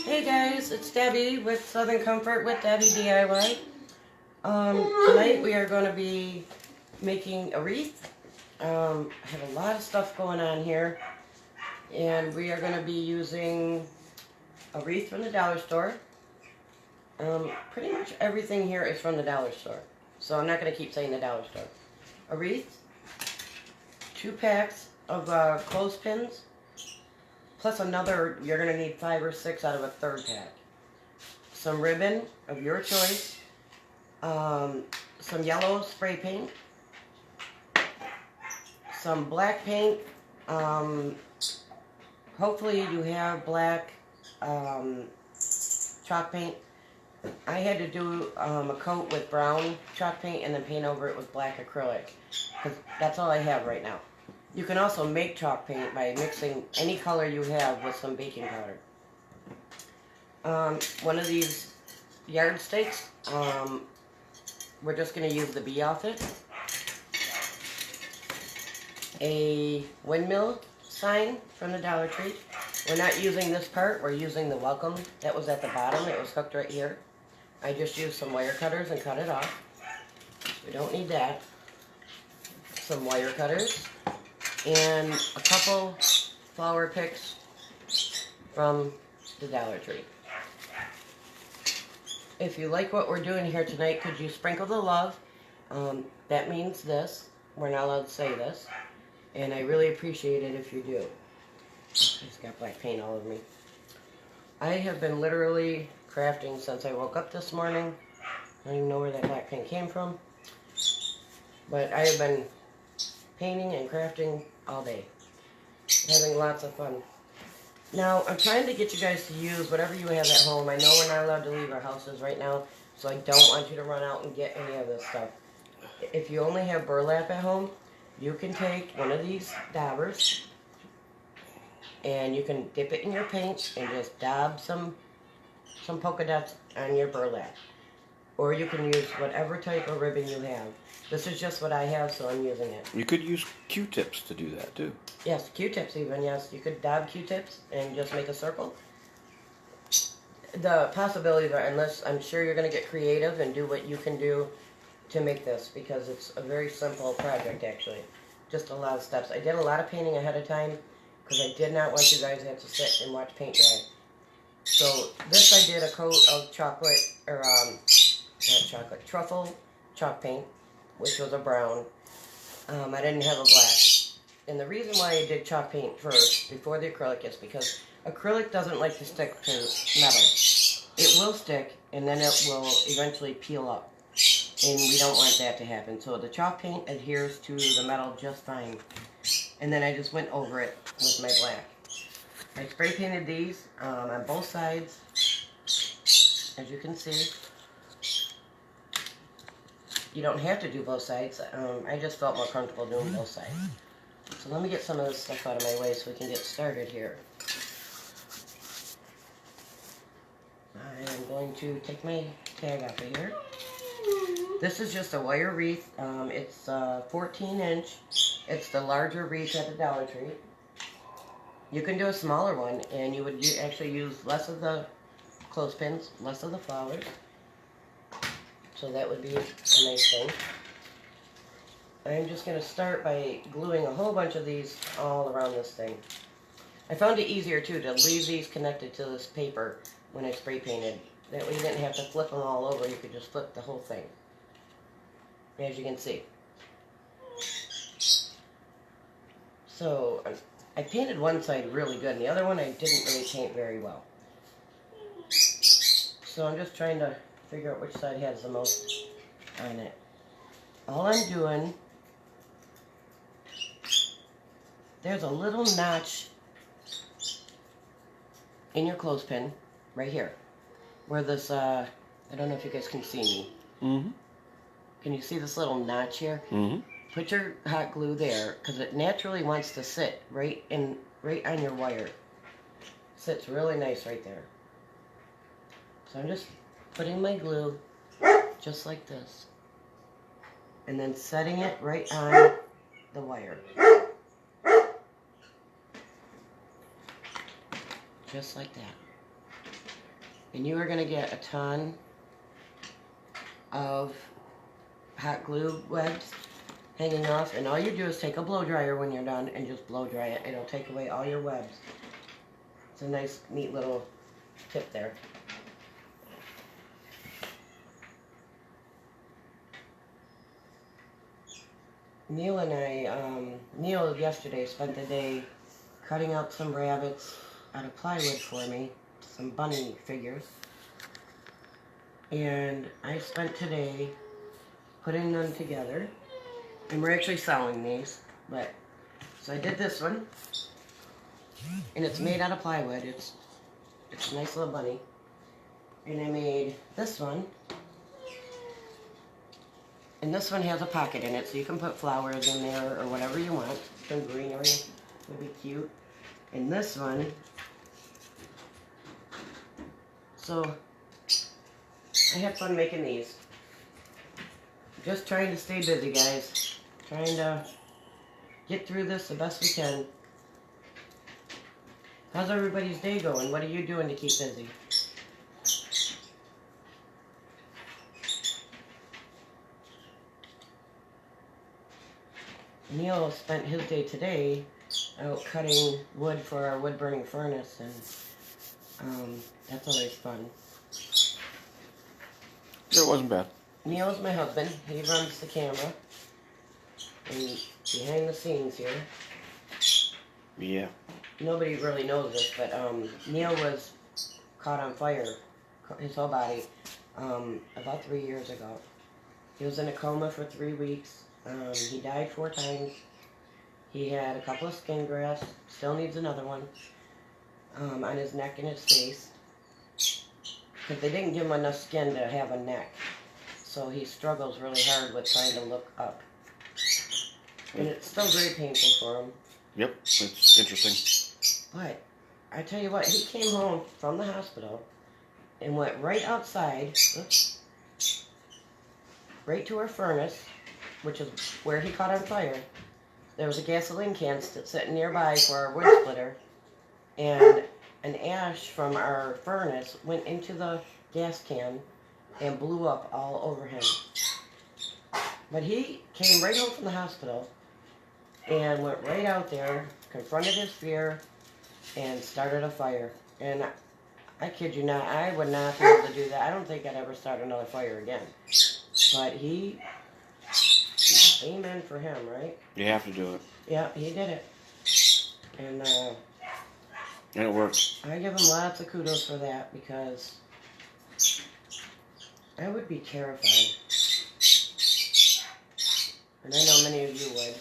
Hey guys, it's Debbie with Southern Comfort with Debbie DIY. Tonight we are going to be making a wreath. I have a lot of stuff going on here, and we are going to be using a wreath from the dollar store. Pretty much everything here is from the dollar store, so I'm not going to keep saying the dollar store. A wreath, 2 packs of clothespins, plus another, you're going to need 5 or 6 out of a 3rd pack. Some ribbon of your choice, some yellow spray paint, some black paint, hopefully you have black chalk paint. I had to do a coat with brown chalk paint and then paint over it with black acrylic, because that's all I have right now. You can also make chalk paint by mixing any color you have with some baking powder. One of these yardsticks, we're just going to use the bee off it. A windmill sign from the Dollar Tree. We're not using this part, we're using the welcome that was at the bottom. It was hooked right here. I just used some wire cutters and cut it off. We don't need that. Some wire cutters. And a couple flower picks from the Dollar Tree. If you like what we're doing here tonight, could you sprinkle the love? That means this. We're not allowed to say this. And I really appreciate it if you do. It's got black paint all over me. I have been literally crafting since I woke up this morning. I don't even know where that black paint came from. But I have been painting and crafting all day. Having lots of fun. Now, I'm trying to get you guys to use whatever you have at home. I know we're not allowed to leave our houses right now, so I don't want you to run out and get any of this stuff. If you only have burlap at home, you can take one of these daubers, and you can dip it in your paint and just daub some polka dots on your burlap. Or you can use whatever type of ribbon you have. This is just what I have, so I'm using it. You could use Q-tips to do that, too. Yes, Q-tips even, yes. You could dab Q-tips and just make a circle. The possibilities are endless. I'm sure you're going to get creative and do what you can do to make this, because it's a very simple project, actually. Just a lot of steps. I did a lot of painting ahead of time, because I did not want you guys to have to sit and watch paint dry. So this I did a coat of chocolate, or not chocolate, truffle chalk paint, which was a brown. I didn't have a black. And the reason why I did chalk paint first, before the acrylic, is because acrylic doesn't like to stick to metal. It will stick, and then it will eventually peel up. And we don't want that to happen. So the chalk paint adheres to the metal just fine. And then I just went over it with my black. I spray painted these on both sides, as you can see. You don't have to do both sides. I just felt more comfortable doing both sides. So let me get some of this stuff out of my way so we can get started here. I am going to take my tag off of here. This is just a wire wreath. It's 14-inch. It's the larger wreath at the Dollar Tree. You can do a smaller one, and you would actually use less of the clothespins, less of the flowers. So that would be a nice thing. I'm just going to start by gluing a whole bunch of these all around this thing. I found it easier, too, to leave these connected to this paper when I spray painted. That way you didn't have to flip them all over. You could just flip the whole thing, as you can see. So I painted one side really good, and the other one I didn't really paint very well. So I'm just trying to figure out which side has the most on it. All I'm doing, there's a little notch in your clothespin right here, where this, I don't know if you guys can see me. Mm-hmm. Can you see this little notch here? Mm-hmm. Put your hot glue there, because it naturally wants to sit right on your wire. Sits really nice right there. So I'm just putting my glue just like this, and then setting it right on the wire. Just like that. And you are going to get a ton of hot glue webs hanging off. And all you do is take a blow dryer when you're done and just blow dry it. It'll take away all your webs. It's a nice, neat little tip there. Neil and I, Neil yesterday spent the day cutting out some rabbits out of plywood for me, some bunny figures. And I spent today putting them together. And we're actually selling these. So I did this one. And it's made out of plywood. It's a nice little bunny. And I made this one. And this one has a pocket in it, so you can put flowers in there or whatever you want. Some greenery would be cute. And this one, so I had fun making these. Just trying to stay busy, guys. Trying to get through this the best we can. How's everybody's day going? What are you doing to keep busy? Neil spent his day today out cutting wood for our wood burning furnace, and that's always fun. It wasn't bad. Neil is my husband. He runs the camera and behind the scenes here. Yeah. Nobody really knows this, but Neil was caught on fire, his whole body, about 3 years ago. He was in a coma for 3 weeks. He died 4 times. He had a couple of skin grafts, still needs another one, on his neck and his face. Because they didn't give him enough skin to have a neck. So he struggles really hard with trying to look up. And it's still very painful for him. Yep, it's interesting. But I tell you what, he came home from the hospital and went right outside, right to our furnace, which is where he caught on fire. There was a gasoline can sitting nearby for our wood splitter, and an ash from our furnace went into the gas can and blew up all over him. But he came right home from the hospital and went right out there, confronted his fear, and started a fire. And I kid you not, I would not be able to do that. I don't think I'd ever start another fire again. But amen for him, right? You have to do it. Yeah, he did it. And it worked. I give him lots of kudos for that, because I would be terrified. And I know many of you would.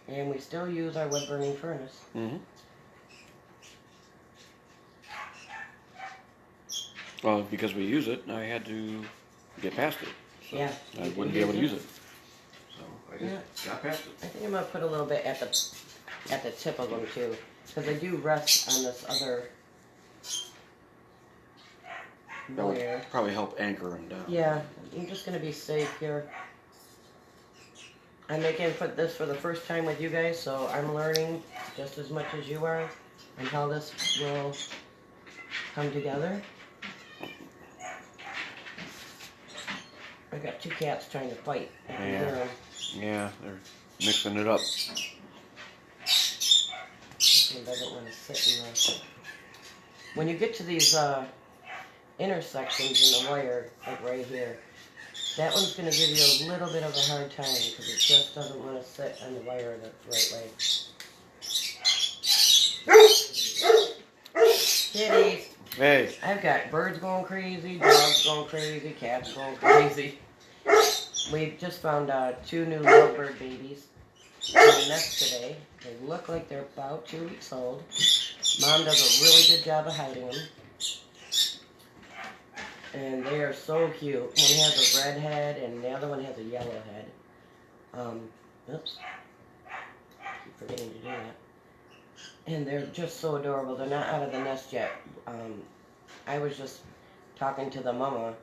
And we still use our wood burning furnace. Mm-hmm. Well, because we use it, I had to get past it. So Yeah. I wouldn't be able to use it. So I just got past it. I think I'm going to put a little bit at the tip of them too, because they do rest on this other That would wire. probably help anchor them down. Yeah, I'm just going to be safe here. I'm making this for the first time with you guys, so I'm learning just as much as you are on how this will come together. I got 2 cats trying to fight. I can hear them. Yeah, they're mixing it up. This one doesn't want to sit in the... When you get to these intersections in the wire, like right here, that one's going to give you a little bit of a hard time, because it just doesn't want to sit on the wire the right way. Kitties! Hey. I've got birds going crazy, dogs going crazy, cats going crazy. We just found 2 new lovebird babies in the nest today. They look like they're about 2 weeks old. Mom does a really good job of hiding them. And they are so cute. One has a red head and the other one has a yellow head. Oops. Keep forgetting to do that. And they're just so adorable. They're not out of the nest yet. I was just talking to the mama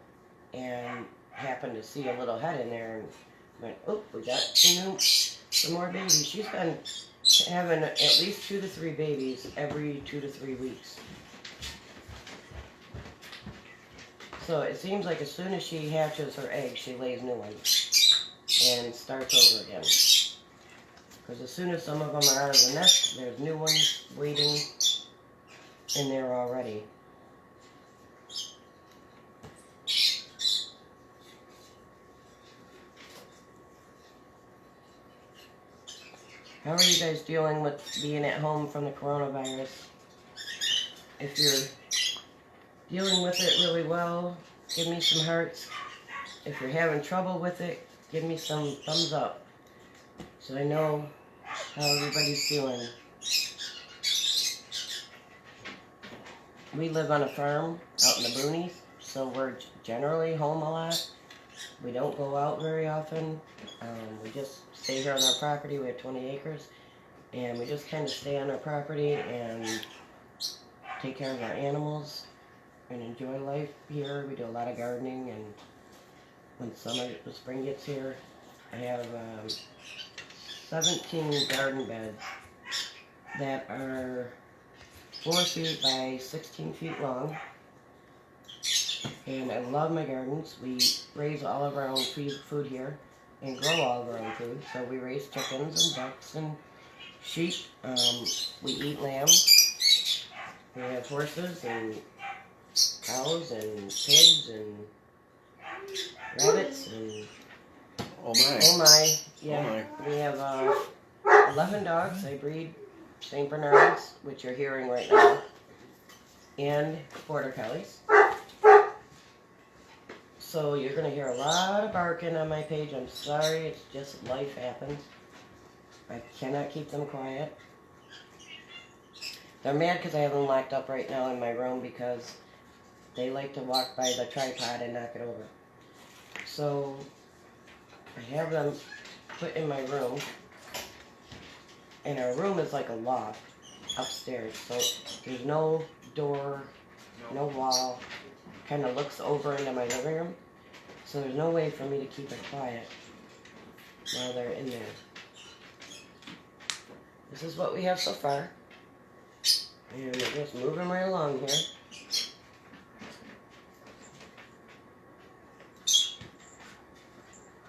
and happened to see a little head in there and went, oh, we got some more babies. She's been having at least 2 to 3 babies every 2 to 3 weeks. So it seems like as soon as she hatches her eggs, she lays new ones and starts over again. Because as soon as some of them are out of the nest, there's new ones waiting in there already. How are you guys dealing with being at home from the coronavirus? If you're dealing with it really well, give me some hearts. If you're having trouble with it, give me some thumbs up so I know how everybody's doing. We live on a farm out in the boonies, so we're generally home a lot. We don't go out very often. We just stay here on our property. We have 20 acres, and we just kind of stay on our property and take care of our animals and enjoy life here. We do a lot of gardening, and when the spring gets here, I have 17 garden beds that are 4 feet by 16 feet long. And I love my gardens. We raise all of our own food here and grow all of our own food. So we raise chickens and ducks and sheep. We eat lamb. We have horses and cows and pigs and rabbits and Oh my. oh my. Yeah. Oh my. We have 11 dogs. I breed St. Bernards, which you're hearing right now, and Border Collies. So you're going to hear a lot of barking on my page. I'm sorry, it's just life happens. I cannot keep them quiet. They're mad because I have them locked up right now in my room because they like to walk by the tripod and knock it over. So I have them put in my room. And our room is like a loft upstairs. So there's no door, no wall. Kind of looks over into my living room. So there's no way for me to keep it quiet while they're in there. This is what we have so far. And we're just moving right along here.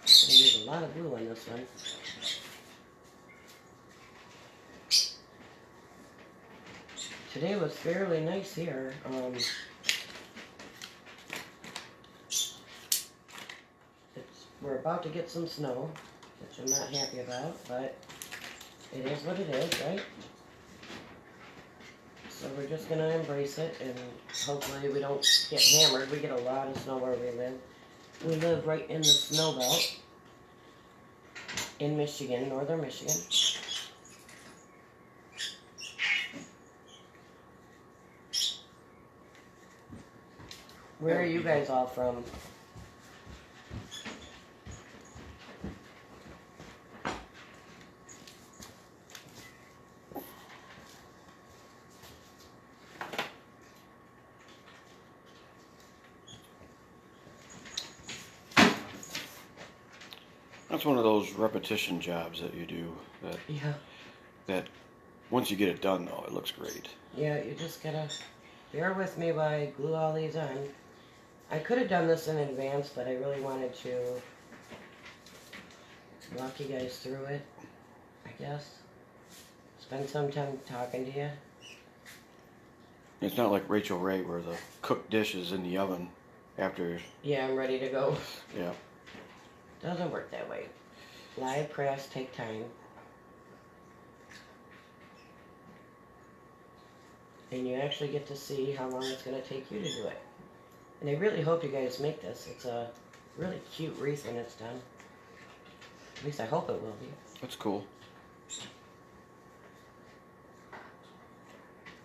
I use a lot of glue on this one. Today was fairly nice here. We're about to get some snow, which I'm not happy about, but it is what it is, right? So we're just going to embrace it, and hopefully we don't get hammered. We get a lot of snow where we live. We live right in the snow belt in Michigan, northern Michigan. Where are you guys all from? That's one of those repetition jobs that you do. That once you get it done, though, it looks great. Yeah, you just gotta bear with me while I glue all these on. I could have done this in advance, but I really wanted to walk you guys through it, I guess. Spend some time talking to you. It's not like Rachel Ray where the cooked dish is in the oven after. Yeah, I'm ready to go. Yeah. Doesn't work that way. Live crafts take time. And you actually get to see how long it's going to take you to do it. And I really hope you guys make this. It's a really cute wreath when it's done. At least I hope it will be. That's cool.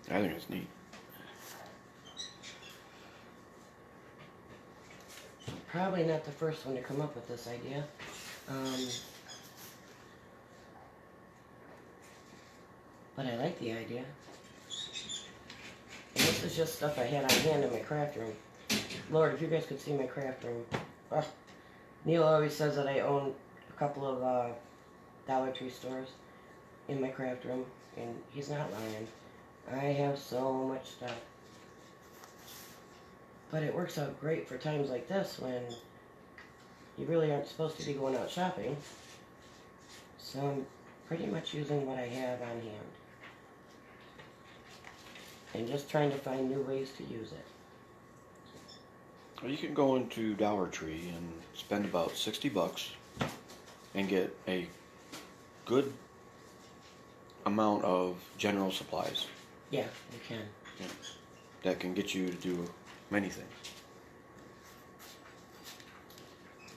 I think it's neat. Probably not the first one to come up with this idea. But I like the idea. And this is just stuff I had on hand in my craft room. Lord, if you guys could see my craft room. Neil always says that I own a couple of Dollar Tree stores. in my craft room, and he's not lying. I have so much stuff. But it works out great for times like this when you really aren't supposed to be going out shopping. So I'm pretty much using what I have on hand. And just trying to find new ways to use it. Well, you can go into Dollar Tree and spend about $60 and get a good amount of general supplies. Yeah, you can. Yeah. That can get you to do many things.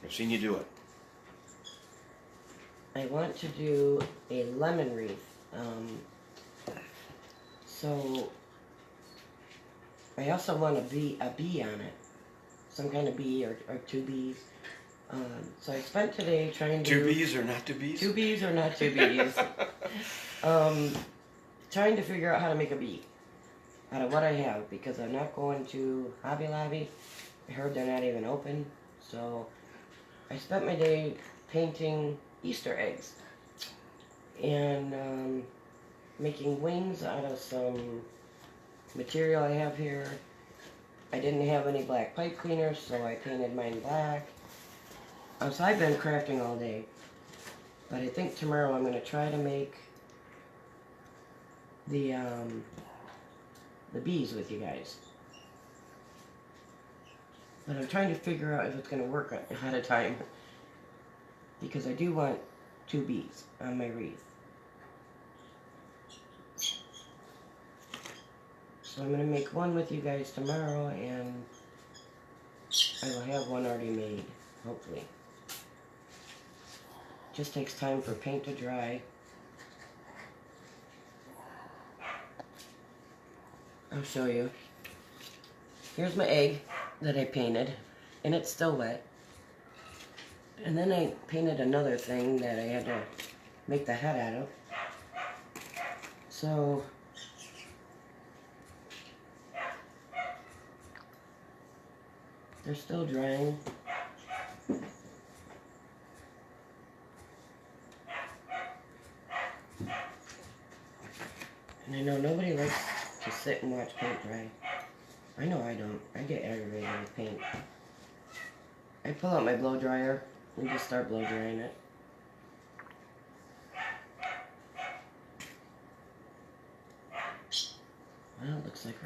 I've seen you do it. I want to do a lemon wreath. So I also want a bee on it. Some kind of bee or two bees. So I spent today trying to... Two bees or not two bees? Two bees or not two bees. Trying to figure out how to make a bee out of what I have, because I'm not going to Hobby Lobby. I heard they're not even open. So I spent my day painting Easter eggs and making wings out of some material I have here. I didn't have any black pipe cleaners, so I painted mine black. So I've been crafting all day, but I think tomorrow I'm going to try to make the bees with you guys. But I'm trying to figure out if it's going to work ahead of time, because I do want two bees on my wreath. So I'm going to make one with you guys tomorrow, and I will have one already made, hopefully. Just takes time for paint to dry. I'll show you. Here's my egg that I painted, and it's still wet. And then I painted another thing that I had to make the head out of. So they're still drying. And I know nobody likes to sit and watch paint dry. I know I don't. I get aggravated with paint. I pull out my blow dryer and just start blow drying it. Well, it looks like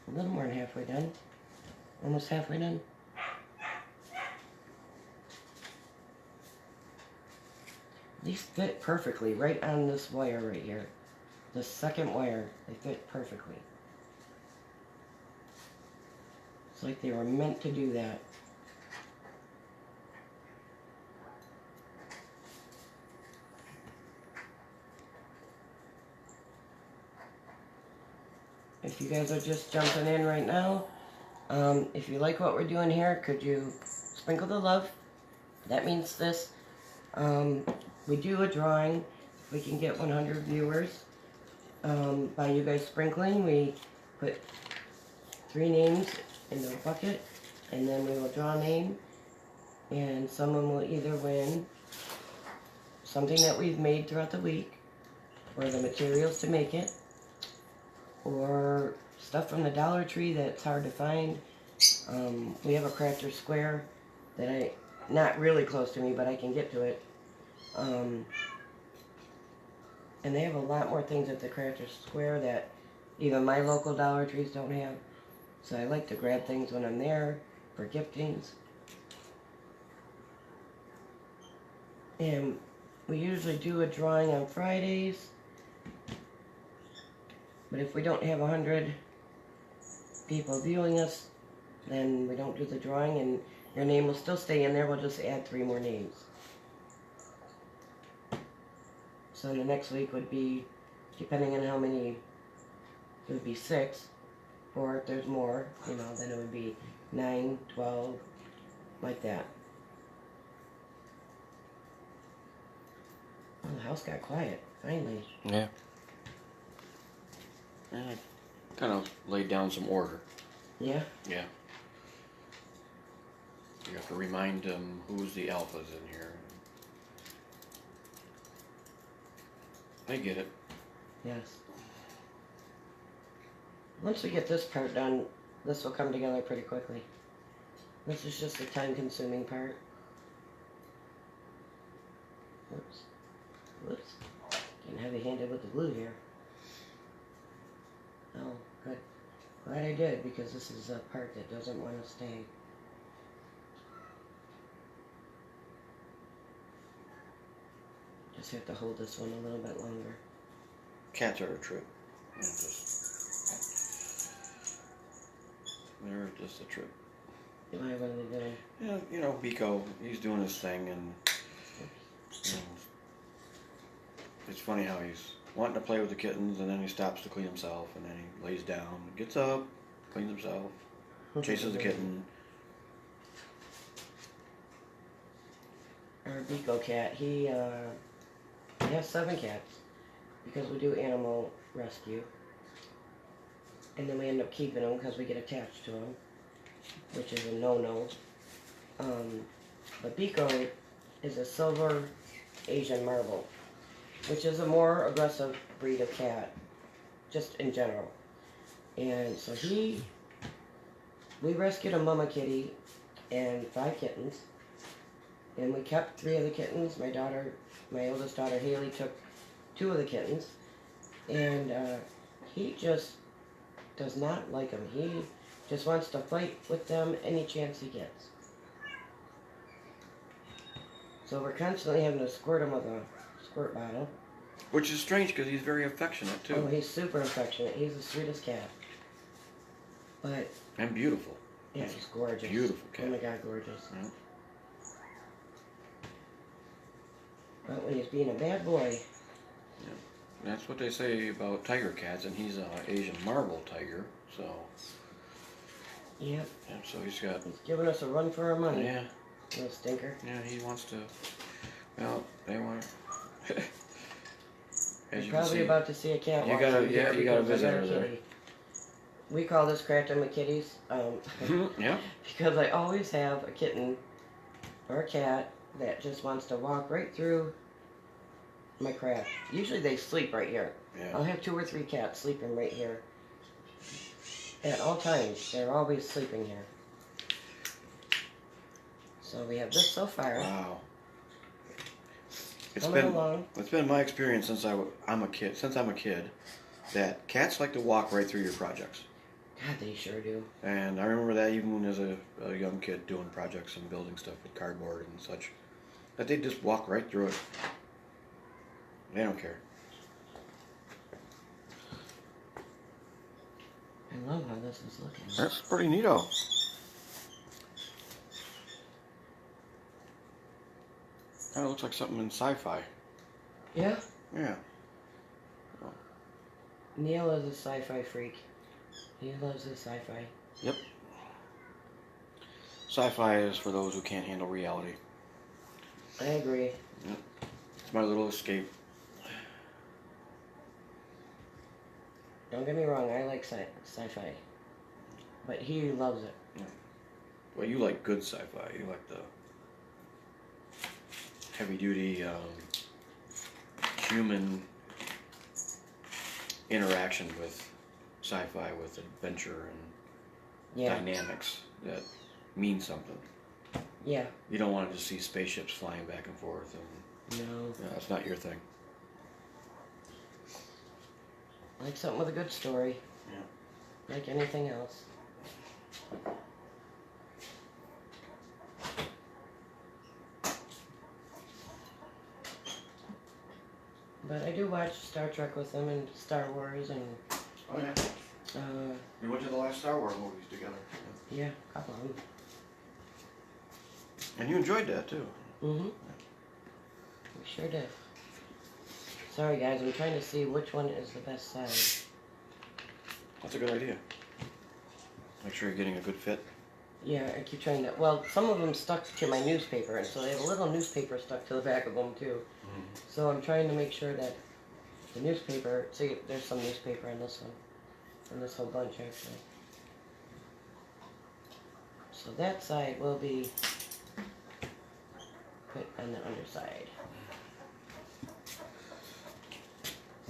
we're a little more than halfway done. Almost halfway done. These fit perfectly right on this wire right here. The second wire, they fit perfectly. It's like they were meant to do that. If you guys are just jumping in right now, if you like what we're doing here, could you sprinkle the love? That means this. We do a drawing. If we can get 100 viewers by you guys sprinkling, we put 3 names in the bucket, and then we will draw a name, and someone will either win something that we've made throughout the week, or the materials to make it, or stuff from the Dollar Tree that's hard to find. We have a crafter square that not really close to me, but I can get to it. And they have a lot more things at the crafter square that even my local Dollar Trees don't have. So I like to grab things when I'm there for giftings. And we usually do a drawing on Fridays. But if we don't have 100 people viewing us, then we don't do the drawing, and your name will still stay in there. We'll just add 3 more names. So the next week would be, depending on how many, it would be 6. Or if there's more, you know, then it would be 9, 12, like that. Oh, the house got quiet, finally. Yeah. Kind of laid down some order. Yeah? Yeah. You have to remind them who's the alphas in here. I get it. Yes. Once we get this part done, this will come together pretty quickly. This is just the time-consuming part. Oops. Whoops. Getting heavy-handed with the glue here. Oh, good. Glad I did, because this is a part that doesn't want to stay. Just have to hold this one a little bit longer. Cats are a trip. They're just a trip. Why, what are they doing? Yeah, you know, Biko, he's doing his thing, and you know, it's funny how he's wanting to play with the kittens, and then he stops to clean himself, and then he lays down, gets up, cleans himself, chases the kitten. Our Biko cat, he has 7 cats, because we do animal rescue. And then we end up keeping them because we get attached to them, which is a no-no. But Biko is a silver Asian marble, which is a more aggressive breed of cat, just in general. And so we rescued a mama kitty and 5 kittens, and we kept 3 of the kittens. My oldest daughter Haley took 2 of the kittens, and he just does not like them. He just wants to fight with them any chance he gets. So we're constantly having to squirt him with a squirt bottle. Which is strange because he's very affectionate too. Oh, he's super affectionate. He's the sweetest cat. But and beautiful. yeah, he's gorgeous. Beautiful cat. Oh my God, gorgeous. Yeah. But when he's being a bad boy. Yeah. That's what they say about tiger cats, and he's an Asian marble tiger, so. Yep. Yeah, so he's giving us a run for our money. Yeah. Little stinker. Yeah, he wants to. Well, they want. You're probably about to see a cat. You gotta visit her there. We call this Crafting with Kitties. Yeah. Because I always have a kitten or a cat that just wants to walk right through my craft. Usually they sleep right here. Yeah. I'll have 2 or 3 cats sleeping right here. At all times. They're always sleeping here. So we have this so far. Wow. Coming along. It's been my experience since I'm a kid that cats like to walk right through your projects. God, they sure do. And I remember that even when as a young kid doing projects and building stuff with cardboard and such, that they just walk right through it. They don't care. I love how this is looking. That's pretty neato. Kind of looks like something in sci-fi. Yeah? Yeah. Neil is a sci-fi freak. He loves his sci-fi. Yep. Sci-fi is for those who can't handle reality. I agree. Yep. It's my little escape. Don't get me wrong, I like sci-fi. But he loves it. Yeah. Well, you like good sci-fi. You like the heavy-duty human interaction with sci-fi, with adventure and dynamics that mean something. Yeah. You don't want to just see spaceships flying back and forth. And, no. That's not your thing. I like something with a good story. Yeah. Like anything else. But I do watch Star Trek with them and Star Wars and... Oh, yeah. We went to the last Star Wars movies together. Yeah, a couple of them. And you enjoyed that, too. Mm-hmm. We sure did. Sorry, guys. I'm trying to see which one is the best size. That's a good idea. Make sure you're getting a good fit. Yeah, I keep trying to... Well, some of them stuck to my newspaper, and so they have a little newspaper stuck to the back of them, too. Mm-hmm. So I'm trying to make sure that the newspaper... See, there's some newspaper on this one. On this whole bunch, actually. So that side will be put on the underside.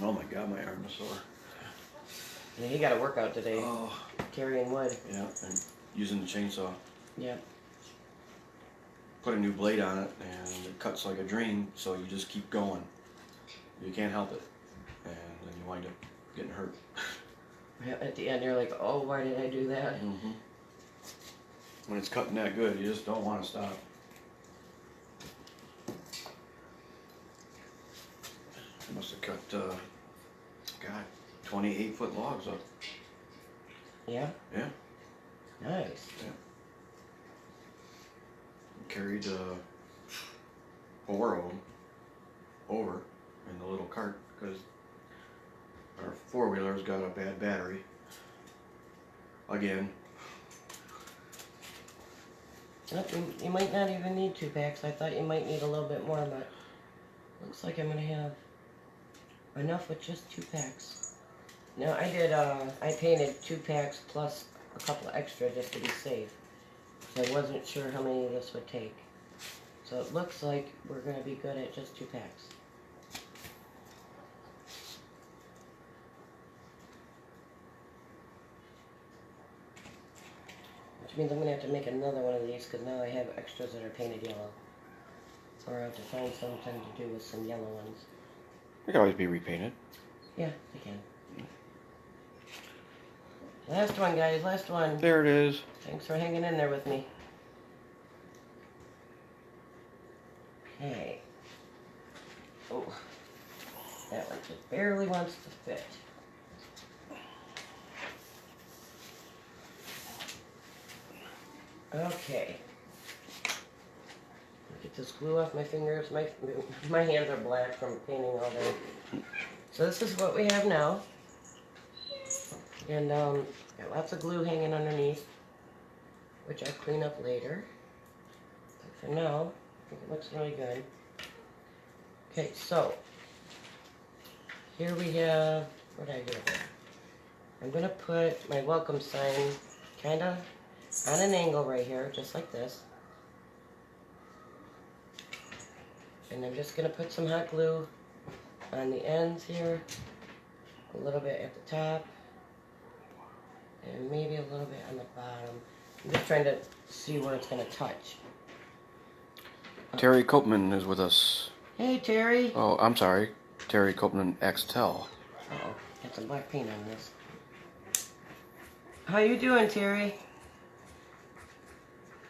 Oh my God, my arm is sore. Yeah, he got a workout today. Oh. Carrying wood. Yeah, and using the chainsaw. Yep. Put a new blade on it, and it cuts like a dream, so you just keep going. You can't help it. And then you wind up getting hurt. Yeah, at the end, you're like, oh, why did I do that? Mm-hmm. When it's cutting that good, you just don't want to stop. I must have cut, God, 28-foot logs up. Yeah? Yeah. Nice. Yeah. Carried 4 of them over in the little cart because our 4-wheeler's got a bad battery. Again. You might not even need 2 packs. I thought you might need a little bit more, but looks like I'm going to have enough with just 2 packs. Now, I painted 2 packs plus a couple extra just to be safe. So I wasn't sure how many this would take. So it looks like we're going to be good at just 2 packs. Which means I'm going to have to make another one of these because now I have extras that are painted yellow. Or I have to find something to do with some yellow ones. They can always be repainted. Yeah, they can. Last one, guys, last one. There it is. Thanks for hanging in there with me. Okay. Oh, that one just barely wants to fit. Okay. Get this glue off my fingers. My hands are black from painting all day. So this is what we have now. And got lots of glue hanging underneath, which I'll clean up later. But for now, I think it looks really good. Okay, so here we have, what did I do here? I'm going to put my welcome sign kind of on an angle right here, just like this. And I'm just going to put some hot glue on the ends here, a little bit at the top, and maybe a little bit on the bottom. I'm just trying to see where it's going to touch. Terry Copeman is with us. Hey, Terry. Oh, I'm sorry. Terry Copeman Xtel. Uh-oh, got some black paint on this. How you doing, Terry?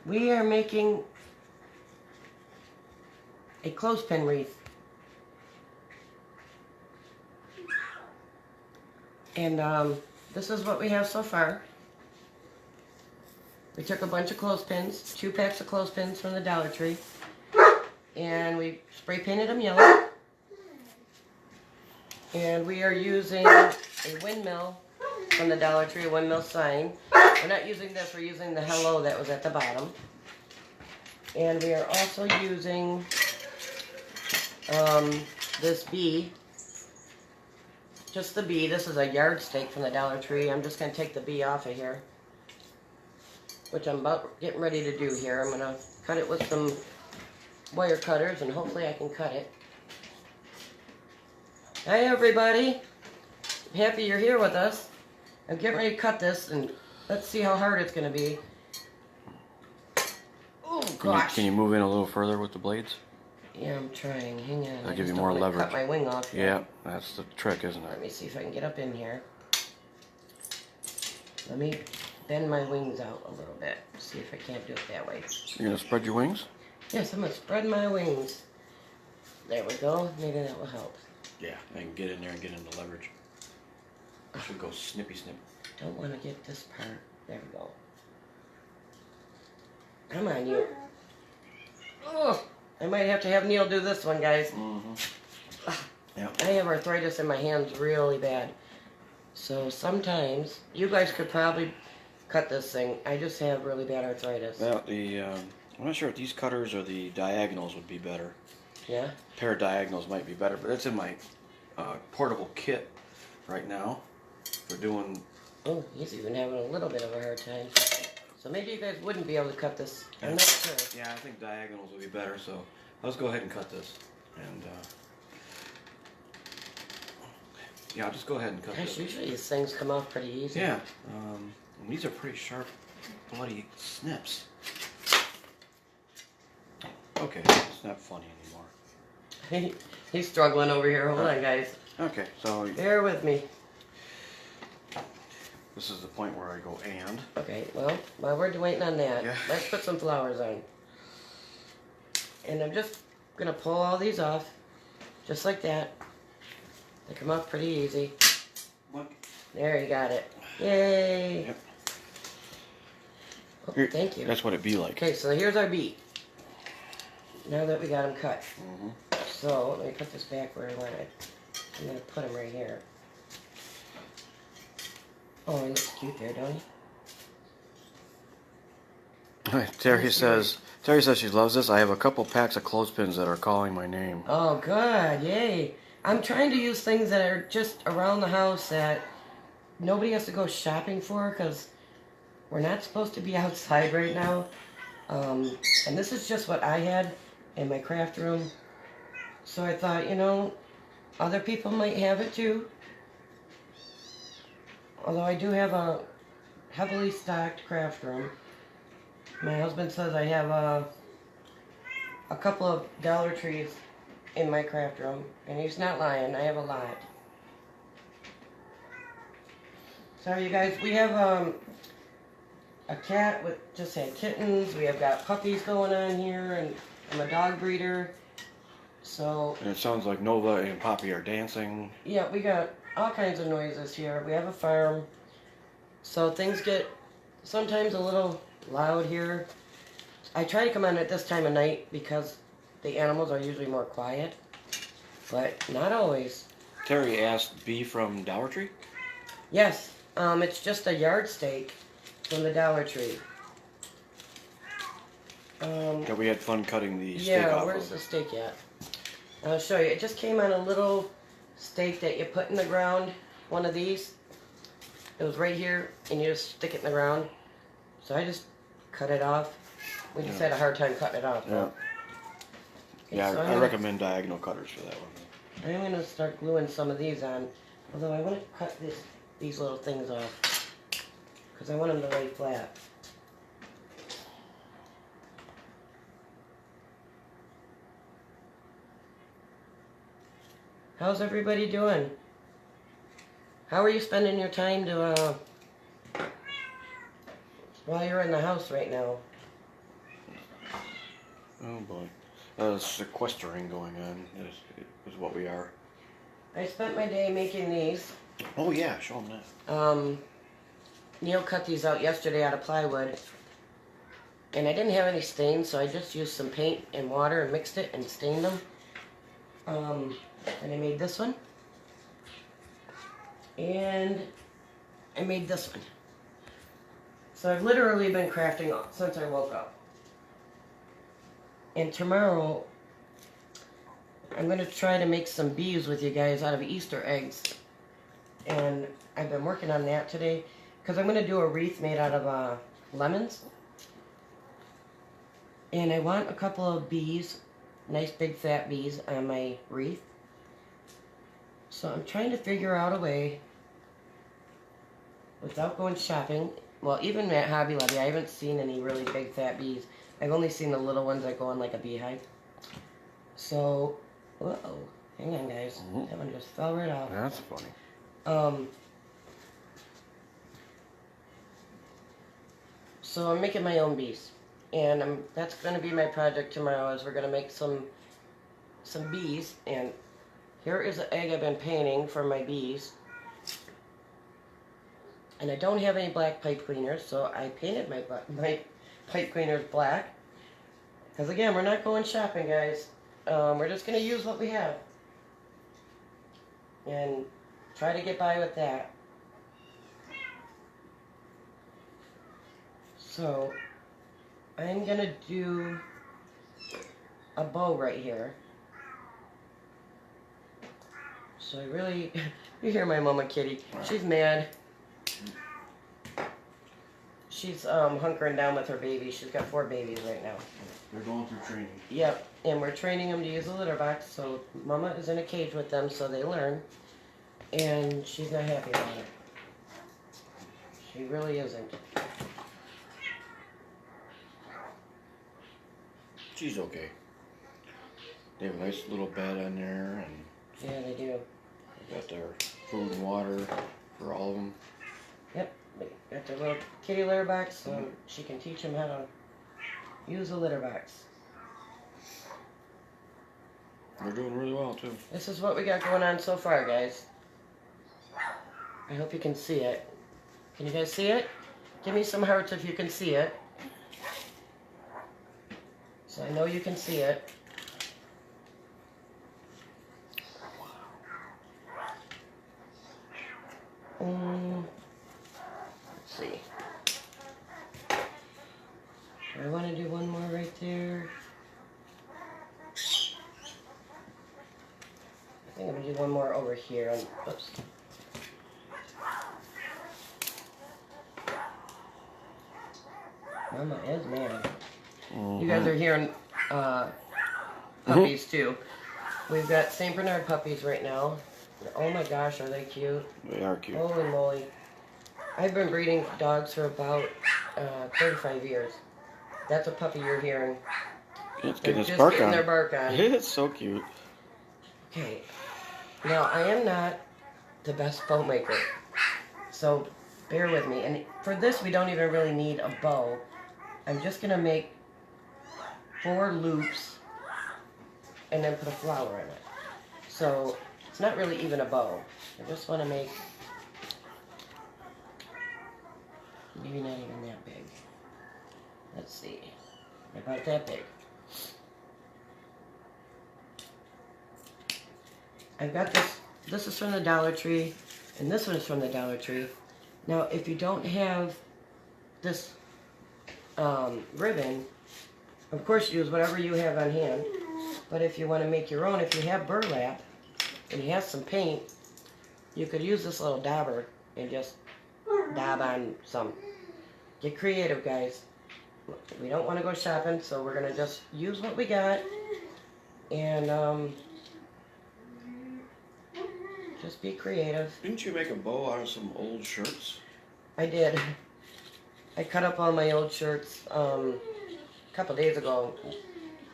We are making a clothespin wreath. And this is what we have so far. We took a bunch of clothespins, 2 packs of clothespins from the Dollar Tree, and we spray painted them yellow. And we are using a windmill from the Dollar Tree, a windmill sign. We're not using this, we're using the hello that was at the bottom. And we are also using this bee. Just the bee. This is a yardstick from the Dollar Tree. I'm just going to take the bee off of here, which I'm about getting ready to do here. I'm going to cut it with some wire cutters, and hopefully I can cut it. Hi, everybody. I'm happy you're here with us. I'm getting ready to cut this, and let's see how hard it's going to be. Oh, gosh. Can you move in a little further with the blades? Yeah, I'm trying. Hang on. That'll give you more leverage. Cut my wing off here. Yeah, that's the trick, isn't Let it? me see if I can get up in here. Let me bend my wings out a little bit. See if I can't do it that way. You're going to spread your wings? Yes, I'm going to spread my wings. There we go. Maybe that will help. Yeah, I can get in there and get into leverage. I should go snippy snip. Don't want to get this part. There we go. Come on, you. Oh, I might have to have Neil do this one, guys. Mm-hmm. Yeah. I have arthritis in my hands really bad. So sometimes, you guys could probably cut this thing. I just have really bad arthritis. Well, I'm not sure if these cutters or the diagonals would be better. Yeah? A pair of diagonals might be better, but it's in my portable kit right now for doing... Oh, he's even having a little bit of a hard time. So maybe you guys wouldn't be able to cut this. I'm not sure. Yeah, I think diagonals would be better, so let's go ahead and cut this. And Yeah, I'll just go ahead and cut Gosh, this. usually these things come off pretty easy. Yeah, and these are pretty sharp, bloody snips. Okay, it's not funny anymore. He's struggling over here. Hold on, guys. Okay, so Bear with me. this is the point where I go and. Okay, well, while we're waiting on that, Yeah. let's put some flowers on. And I'm just going to pull all these off, just like that. They come off pretty easy. Look. There, you got it. Yay! Yep. Oh, Here, thank you. That's what it'd be like. Okay, so here's our beet. Now that we got them cut. Mm-hmm. So, let me put this back where I want it. I'm going to put them right here. Oh, he looks cute there, don't he? Terry says she loves this. I have a couple packs of clothespins that are calling my name. Oh, good. Yay. I'm trying to use things that are just around the house that nobody has to go shopping for because we're not supposed to be outside right now. And this is just what I had in my craft room. So I thought, you know, other people might have it too. Although I do have a heavily stocked craft room. My husband says I have a couple of Dollar Trees in my craft room. And he's not lying. I have a lot. So you guys, we have a cat with just had kittens. We have got puppies going on here. And I'm a dog breeder. So... And it sounds like Nova and Poppy are dancing. Yeah, we got all kinds of noises here. We have a farm. So things get sometimes a little loud here. I try to come on at this time of night because the animals are usually more quiet. But not always. Terry asked, bee from Dollar Tree? Yes, it's just a yard steak from the Dollar Tree. That we had fun cutting the steak Yeah, off where's of. the steak at? I'll show you. It just came on a little stake that you put in the ground. One of these. It was right here, and you just stick it in the ground. So I just cut it off. We just had a hard time cutting it off. Yeah. Okay, Yeah, so I recommend diagonal cutters for that one. I'm going to start gluing some of these on. Although I want to cut these little things off. Because I want them to lay flat. How's everybody doing? How are you spending your time to, while you're in the house right now? Oh boy. Sequestering going on is what we are. I spent my day making these. Oh yeah, show them that. Neil cut these out yesterday out of plywood. And I didn't have any stains, so I just used some paint and water and mixed it and stained them. And I made this one. And I made this one. So I've literally been crafting since I woke up. And tomorrow, I'm going to try to make some bees with you guys out of Easter eggs. And I've been working on that today. Because I'm going to do a wreath made out of lemons. And I want a couple of bees, nice big fat bees on my wreath. So I'm trying to figure out a way, without going shopping, well, even at Hobby Lobby, I haven't seen any really big fat bees. I've only seen the little ones that go on like a beehive. So, whoa, hang on guys, that one just fell right off. That's funny. So I'm making my own bees. And that's going to be my project tomorrow, is we're going to make some bees. And here is an egg I've been painting for my bees. And I don't have any black pipe cleaners, so I painted my pipe cleaners black. Because again, we're not going shopping, guys. We're just going to use what we have. And try to get by with that. So I'm going to do a bow right here. So I really, you hear my mama kitty, she's mad. She's hunkering down with her baby. She's got 4 babies right now. They're going through training. Yep, and we're training them to use a litter box, so mama is in a cage with them so they learn. and she's not happy about it. She really isn't. She's okay. They have a nice little bed in there, and Yeah, they do. they got their food and water for all of them. Yep, they got their little kitty litter box, so she can teach them how to use a litter box. They're doing really well too. This is what we got going on so far, guys. I hope you can see it. Can you guys see it? Give me some hearts if you can see it. So I know you can see it. Let's see. I want to do one more right there. I think I'm going to do one more over here. Oops. Mama is mad. You guys are hearing puppies too. We've got St. Bernard puppies right now. Oh my gosh, are they cute? They are cute. Holy moly. I've been breeding dogs for about 35 years. That's a puppy you're hearing. It's They're getting its just bark getting on. their bark on. It's so cute. Okay. Now, I am not the best bow maker. So, bear with me. And for this, we don't even really need a bow. I'm just going to make 4 loops and then put a flower in it. So, it's not really even a bow. I just want to make maybe not even that big. Let's see. About that big. I've got this. This is from the Dollar Tree, and this one is from the Dollar Tree. Now, if you don't have this ribbon, of course, use whatever you have on hand. But if you want to make your own, if you have burlap and you have some paint, you could use this little dauber and just dab on some. Get creative, guys. We don't want to go shopping, so we're going to just use what we got and just be creative. Didn't you make a bow out of some old shirts? I did. I cut up all my old shirts a couple days ago.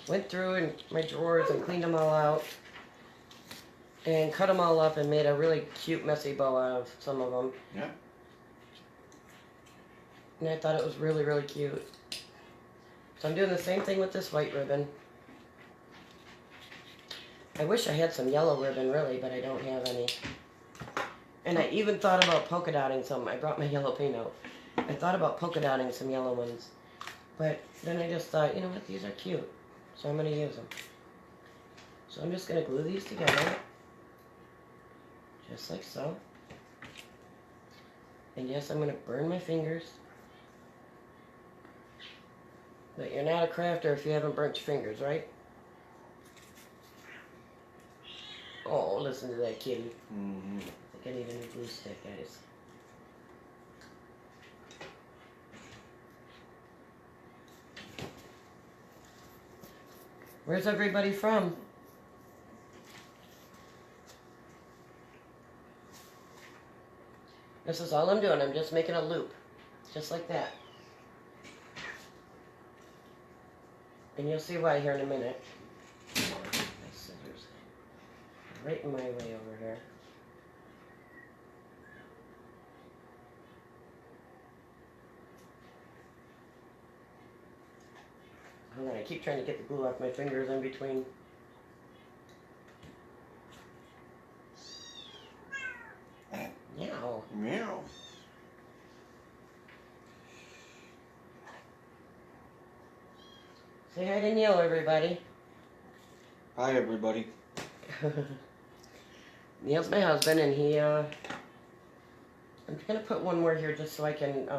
Went through in my drawers and cleaned them all out. And cut them all up and made a really cute, messy bow out of some of them. Yeah. And I thought it was really, really cute. So I'm doing the same thing with this white ribbon. I wish I had some yellow ribbon, really, but I don't have any. And I even thought about polka dotting some. I brought my yellow paint out. I thought about polka dotting some yellow ones. But then I just thought, you know what, these are cute. So I'm going to use them. So I'm just going to glue these together. Just like so. And yes, I'm going to burn my fingers. But you're not a crafter if you haven't burnt your fingers, right? Oh, listen to that kitty. Mm-hmm. I think I need a new glue stick, guys. Where's everybody from? This is all I'm doing. I'm just making a loop. Just like that. And you'll see why here in a minute. My scissors. Right in my way over here. Hold on, I keep trying to get the glue off my fingers in between. Meow. Meow. Say hi to Neil, everybody. Hi, everybody. Neil's my husband, and he, I'm going to put one more here just so I can,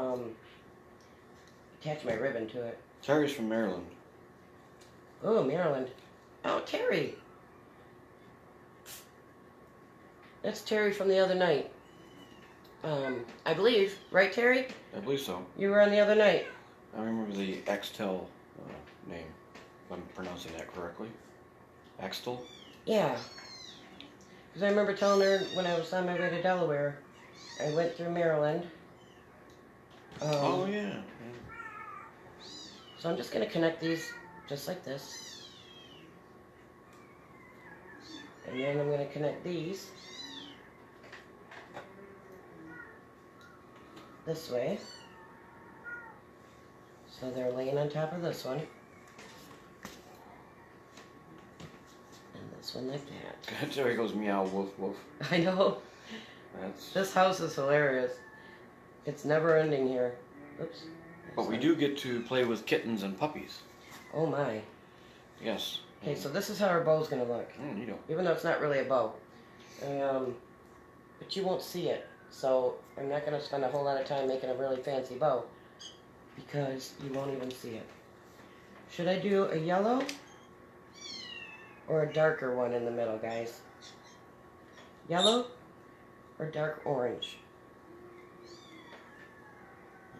attach my ribbon to it. Terry's from Maryland. Oh, Maryland. Oh, Terry. That's Terry from the other night. I believe. Right, Terry? I believe so. You were on the other night. I remember the Axtel name, if I'm pronouncing that correctly. Axtel? Yeah. Because I remember telling her when I was on my way to Delaware, I went through Maryland. Oh, yeah. So I'm just going to connect these just like this. And then I'm going to connect these this way. So they're laying on top of this one. And this one like that. Terry goes meow, woof, woof. I know. This house is hilarious. It's never ending here. Oops. But we do get to play with kittens and puppies. Oh my. Yes. Okay, so this is how our bow's going to look. Neato. Even though it's not really a bow. But you won't see it. So I'm not going to spend a whole lot of time making a really fancy bow. Because you won't even see it. Should I do a yellow? Or a darker one in the middle, guys? Yellow? Or dark orange?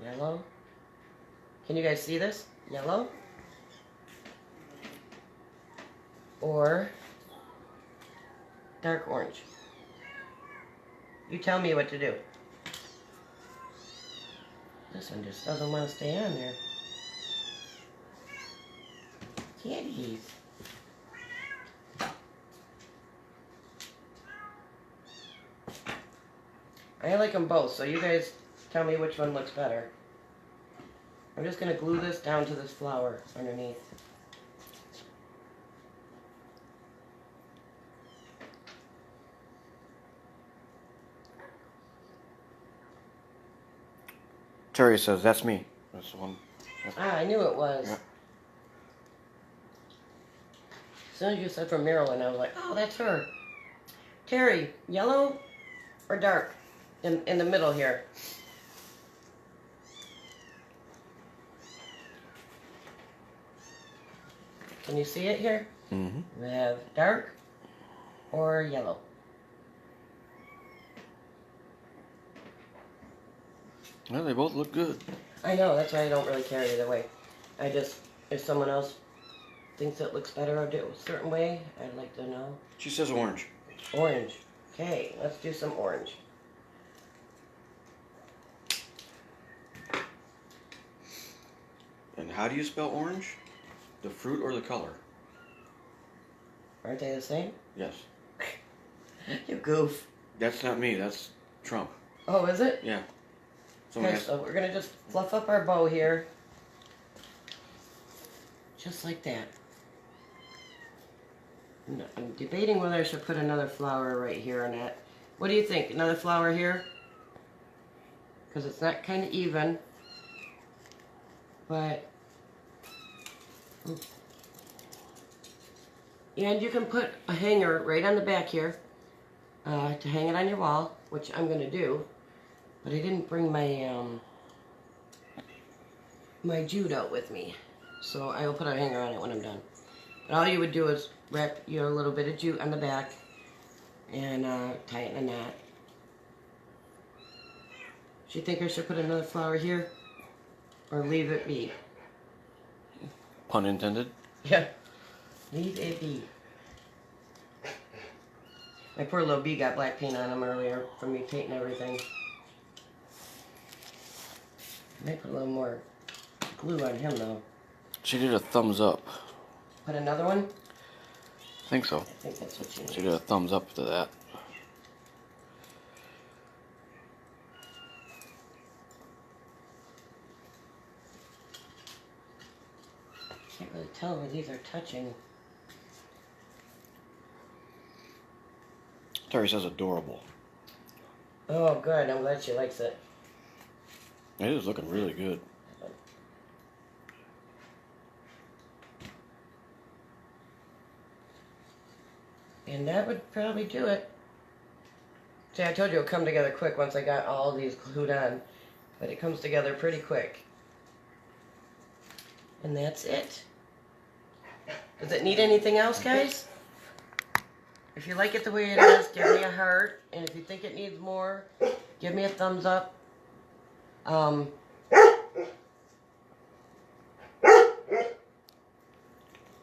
Yellow? Can you guys see this? Yellow? Or dark orange? You tell me what to do. This one just doesn't want to stay on there. Kitties. I like them both, so you guys tell me which one looks better. I'm just going to glue this down to this flower underneath. Terry says, that's me. That's the one. Yep. Ah, I knew it was. Yep. As soon as you said from Maryland, I was like, oh, that's her. Terry, yellow or dark? In the middle here. Can you see it here? Mm-hmm. We have dark or yellow. Well, they both look good. I know, that's why I don't really care either way. I just, if someone else thinks it looks better or do it a certain way, I'd like to know. She says orange. Orange. Okay, let's do some orange. And how do you spell orange? The fruit or the color? Aren't they the same? Yes. You goof. That's not me. That's Trump. Oh, is it? Yeah. Okay, so we're going to just fluff up our bow here. Just like that. I'm debating whether I should put another flower right here or not. What do you think? Another flower here? Because it's not kind of even. But... And you can put a hanger right on the back here to hang it on your wall, which I'm going to do. But I didn't bring my my jute out with me. So I will put a hanger on it when I'm done. But all you would do is wrap your little bit of jute on the back and tie it in a knot. Do you think I should put another flower here? Or leave it be? Pun intended. Yeah. Leave it be. My poor little bee got black paint on him earlier from me painting everything. I might put a little more glue on him though. She did a thumbs up. Put another one? I think so. I think that's what you She need. did a thumbs up to that. Can't really tell where these are touching. Terry says adorable. Oh, good. I'm glad she likes it. It is looking really good. And that would probably do it. See, I told you it would come together quick once I got all these glued on. But it comes together pretty quick. And that's it. Does it need anything else, guys? If you like it the way it is, give me a heart. And if you think it needs more, give me a thumbs up. I'm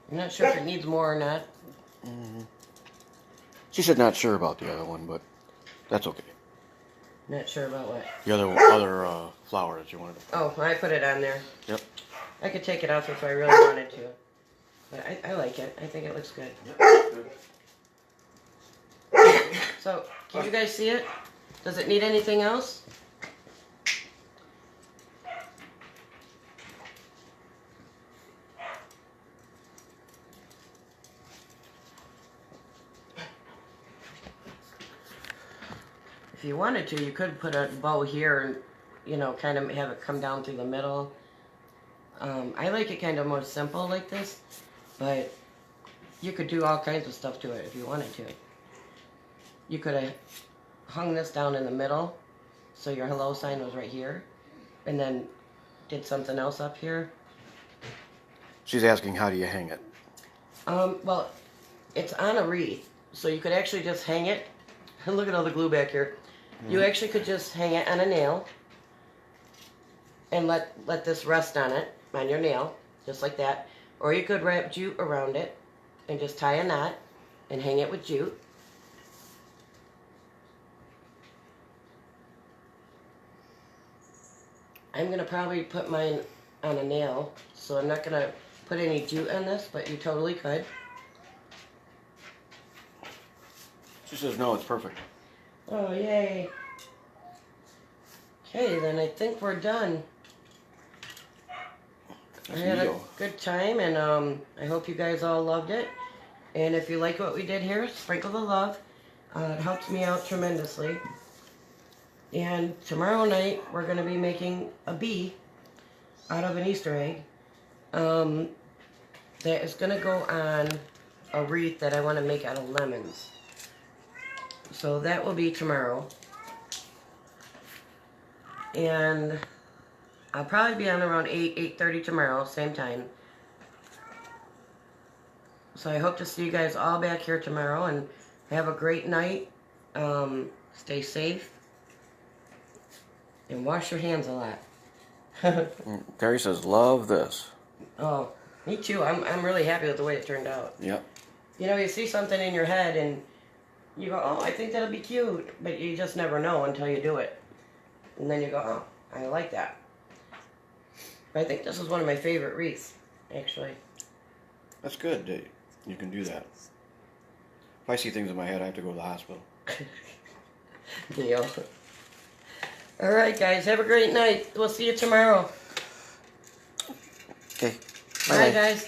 not sure if it needs more or not. She said not sure about the other one, but that's okay. Not sure about what. The other flower that you wanted to put. Oh, I put it on there. Yep. I could take it off if I really wanted to. But I like it. I think it looks good. So, can you guys see it? Does it need anything else? If you wanted to, you could put a bow here and, you know, kind of have it come down through the middle. I like it kind of more simple like this, but you could do all kinds of stuff to it if you wanted to. You could have hung this down in the middle, so your hello sign was right here, and then did something else up here. She's asking, how do you hang it? Well, it's on a wreath, so you could actually just hang it. Look at all the glue back here. You actually could just hang it on a nail and let this rest on it, on your nail, just like that. Or you could wrap jute around it and just tie a knot and hang it with jute. I'm going to probably put mine on a nail, so I'm not going to put any jute on this, but you totally could. She says no, it's perfect. Oh, yay. Okay, then I think we're done. I had a good time, and I hope you guys all loved it. And if you like what we did here, sprinkle the love. It helps me out tremendously. And tomorrow night, we're going to be making a bee out of an Easter egg. That is going to go on a wreath that I want to make out of lemons. So that will be tomorrow. And I'll probably be on around 8:30 tomorrow, same time. So I hope to see you guys all back here tomorrow, and have a great night. Stay safe. And wash your hands a lot. Terry says, love this. Oh, me too. I'm really happy with the way it turned out. Yep. You know, you see something in your head and you go, oh, I think that'll be cute. But you just never know until you do it. And then you go, oh, I like that. But I think this is one of my favorite wreaths, actually. That's good that you can do that. If I see things in my head, I have to go to the hospital. Deal. All right, guys. Have a great night. We'll see you tomorrow. Okay. Bye, guys.